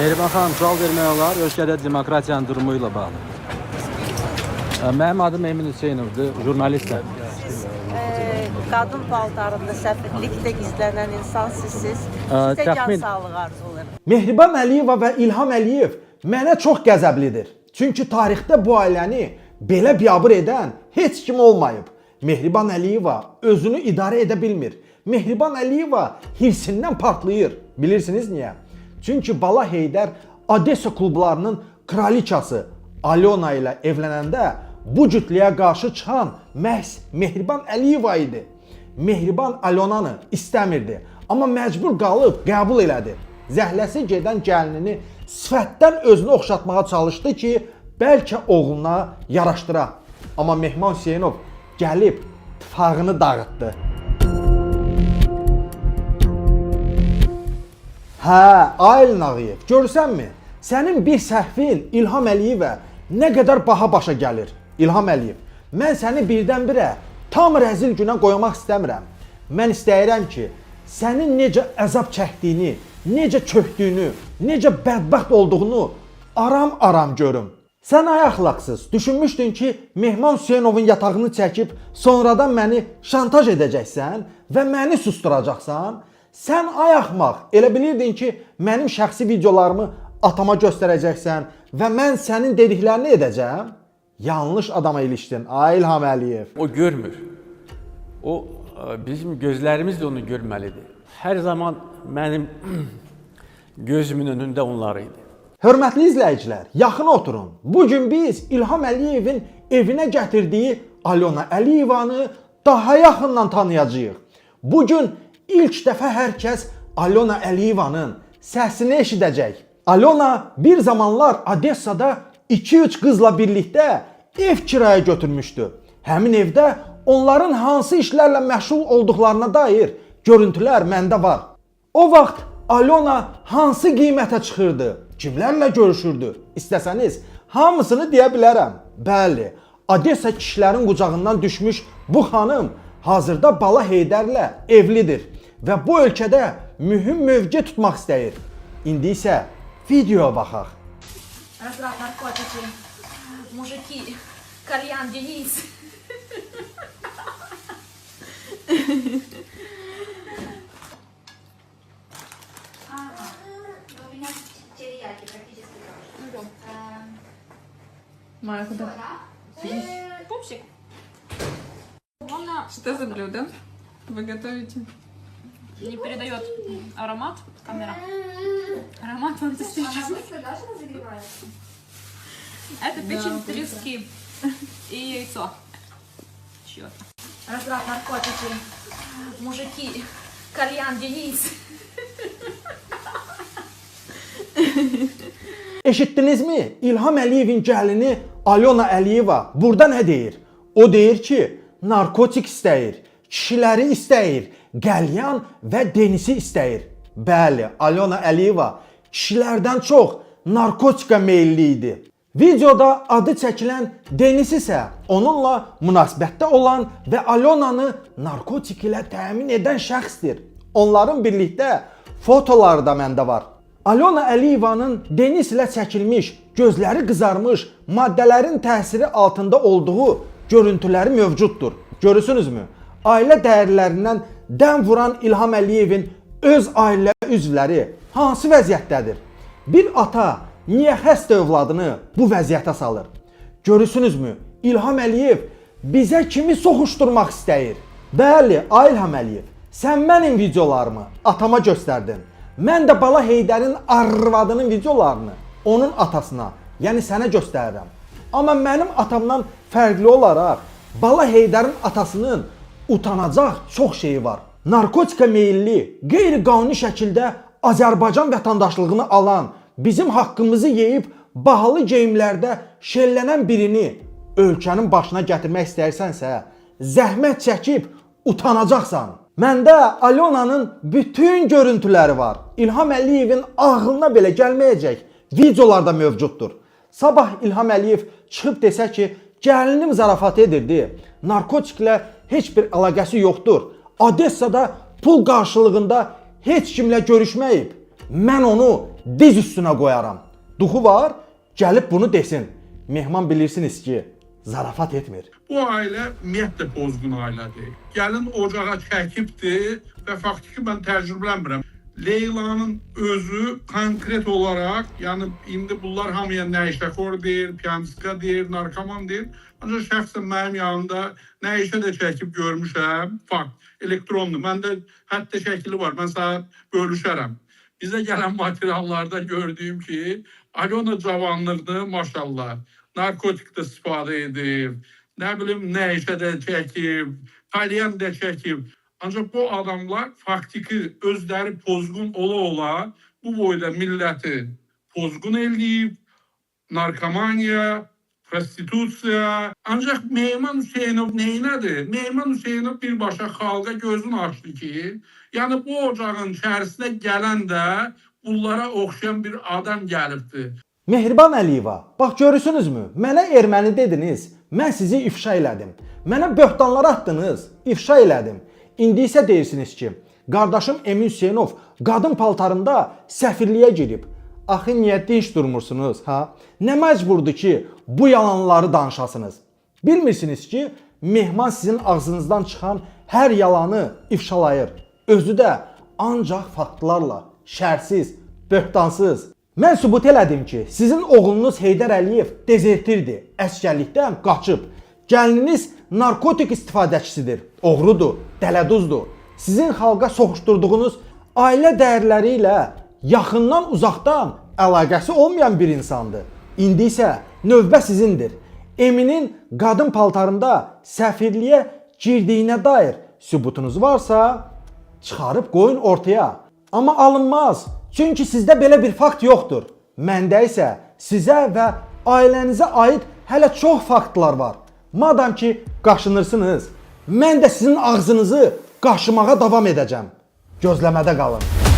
Mehriban xanım, sual vermək olar. Ölkədə demokratiyanın durumu ilə bağlı. Mənim adım Emin Hüseynovdur, jurnalistəm. Qadın paltarında səfirlikdə gizlənən insan sizsiz. Sizə can sağlığı arzulayırım. Mehriban Əliyeva və İlham Əliyev mənə çox qəzəblidir. Çünki tarixdə bu ailəni belə biabır edən heç kim olmayıb. Mehriban Əliyeva özünü idarə edə bilmir. Mehriban Əliyeva hirsindən partlayır. Bilirsiniz niyə? Çünki Bala Heydər Odessa klublarının kraliçası Alyona ilə evlənəndə bu cütlüyə qarşı çıxan məhz Mehriban Əliyeva idi. Mehriban Alyonanı istəmirdi, amma məcbur qalıb qəbul elədi. Zəhləsi gedən gəlinini sifətdən özünü oxşatmağa çalışdı ki, bəlkə oğluna yaraşdıra. Amma Mehman Hüseynov gəlib tıfağını dağıtdı. Hə, Aylin Ağayev, görsənmi? Sənin bir səhvin İlham Əliyevə nə qədər baha başa gəlir? İlham Əliyev, mən səni birdən-birə tam rəzil günə qoymaq istəmirəm. Mən istəyirəm ki, sənin necə əzab çəkdiyini, necə çökdüyünü, necə bədbəxt olduğunu aram-aram görüm. Sən ayaqlaqsız düşünmüşdün ki, Mehman Hüseynovun yatağını çəkib sonradan məni şantaj edəcəksən və məni susturacaqsan. Sən ayaxmaq elə bilirdin ki, mənim şəxsi videolarımı atama göstərəcəksən və mən sənin dediklərini edəcəm. Yanlış adama ilişdin, İlham Əliyev. O görmür. O bizim gözlərimiz də onu görməlidir. Hər zaman mənim gözümün önündə onlar idi. Hörmətli izləyicilər, yaxın oturun. Bugün biz İlham Əliyevin evinə gətirdiyi Alyona Əliyevanı daha yaxından tanıyacağıq. Bugün ilk dəfə hər kəs Alyona Əliyevanın səsini eşidəcək. Alyona bir zamanlar Odessada 2-3 qızla birlikdə ev kiraya götürmüşdü. Həmin evdə onların hansı işlərlə məşğul olduqlarına dair görüntülər məndə var. O vaxt Alyona hansı qiymətə çıxırdı, kimlərlə görüşürdü? İstəsəniz hamısını deyə bilərəm. Bəli, Odessa kişilərin qucağından düşmüş bu xanım hazırda Bala Heydərlə evlidir və bu ölkədə mühüm mövqe tutmaq istəyir. İndi isə videoya baxaq. Разраб наркотики, мужики, кальян, Денис. У меня терияки практически тоже. Майя, куда? Пупсик. Что за блюдо вы готовите? Не передает аромат камера. Аромат фантастический. Даже разогревается. Это печень трески и яйцо. Чё-то. Разраб наркотики, мужики, кальян, Денис. Eşitdinizmi? İlham Əliyevin gəlini Alyona Əliyeva burada nə deyir? O deyir ki, narkotik istəyir, kişiləri istəyir, qəlyan və Denisi istəyir. Bəli, Alyona Əliyeva kişilərdən çox narkotika meyilli idi. Videoda adı çəkilən Denis isə onunla münasibətdə olan və Alyonanı narkotik ilə təmin edən şəxsdir. Onların birlikdə fotoları da məndə var. Alyona Əliyevanın Denis ilə çəkilmiş, gözləri qızarmış, maddələrin təsiri altında olduğu görüntüləri mövcuddur. Görürsünüzmü? Ailə dəyərlərindən dəm vuran İlham Əliyevin öz ailə üzvləri hansı vəziyyətdədir? Bir ata niyə xəstə övladını bu vəziyyətə salır? Görürsünüzmü? İlham Əliyev bizə kimi soxuşdurmaq istəyir. Bəli, İlham Əliyev, sən mənim videolarımı atama göstərdin. Mən də Bala Heydərin arvadının videolarını onun atasına, yəni sənə göstərirəm. Amma mənim atamdan fərqli olaraq Bala Heydərin atasının utanacaq çox şeyi var. Narkotika meyilli, qeyri-qanuni şəkildə Azərbaycan vətəndaşlığını alan, bizim haqqımızı yeyib bahalı geyimlərdə şəllənən birini ölkənin başına gətirmək istəyirsənsə, zəhmət çəkib utanacaqsan. Məndə Alyonanın bütün görüntüləri var. İlham Əliyevin ağlına belə gəlməyəcək videolarda mövcuddur. Sabah İlham Əliyev çıxıb desə ki, gəlinim zarafat edirdi, narkotiklə heç bir əlaqəsi yoxdur. Odessada pul qarşılığında heç kimlə görüşməyib. mən onu diz üstünə qoyaram. Duxu var, gəlib bunu desin. Mehman bilirsiniz ki, zarafat etmir. Bu ailə ümumiyyətlə pozğun ailədir. Gəlin ocağa çəkibdir və faktiki mən təcrübələnmirəm. Leylanın özü konkret olaraq, yəni indi bunlar hamıya nəişəxor deyir, piyanska deyir, narkoman deyir. Ancaq şəxsən mənim yanımda nəişə də çəkib görmüşəm. Fakt, elektronlu. Məndə hətta şəkili var, mən sənə bölüşərəm. Bizə gələn materiallarda gördüyüm ki, Alyona cavanlığını maşallah narkotikdə istifadə edib, nə bilim nəişə də çəkib, kalyan da çəkib. Ancaq bu adamlar faktiki özləri pozğun ola-ola bu boyda milləti pozğun eləyib, narkomaniya, prostitusiya. Ancaq Mehman Hüseynov neynədir? Mehman Hüseynov birbaşa xalqa gözünü açdı ki, yəni bu ocağın içərisinə gələn də bunlara oxşayan bir adam gəlibdir. Mehriban Əliyeva, bax görürsünüzmü? Mənə erməni dediniz, mən sizi ifşa elədim. Mənə böhtanlar atdınız, ifşa elədim. İndi isə deyirsiniz ki, qardaşım Emin Hüseynov qadın paltarında səfirliyə girib. Axı niyə dinç durmursunuz, ha? Nə məcburdur ki, bu yalanları danışasınız? Bilmirsiniz ki, Mehman sizin ağzınızdan çıxan hər yalanı ifşalayır. Özü də ancaq faktlarla, şərsiz, böhtansız. Mən sübut elədim ki, sizin oğlunuz Heydər Əliyev dezertirdir, əsgərlikdən qaçıb. Gəlininiz narkotik istifadəçisidir, oğrudur, dələduzdur. Sizin xalqa soxuşturduğunuz ailə dəyərləri ilə yaxından, uzaqdan əlaqəsi olmayan bir insandır. İndi isə növbə sizindir. Eminin qadın paltarında səfirliyə girdiyinə dair sübutunuz varsa, çıxarıb qoyun ortaya. Amma alınmaz, çünki sizdə belə bir fakt yoxdur. Məndə isə sizə və ailənizə aid hələ çox faktlar var. Madam ki, qaşınırsınız, mən də sizin ağzınızı qaşımağa davam edəcəm. Gözləmədə qalın.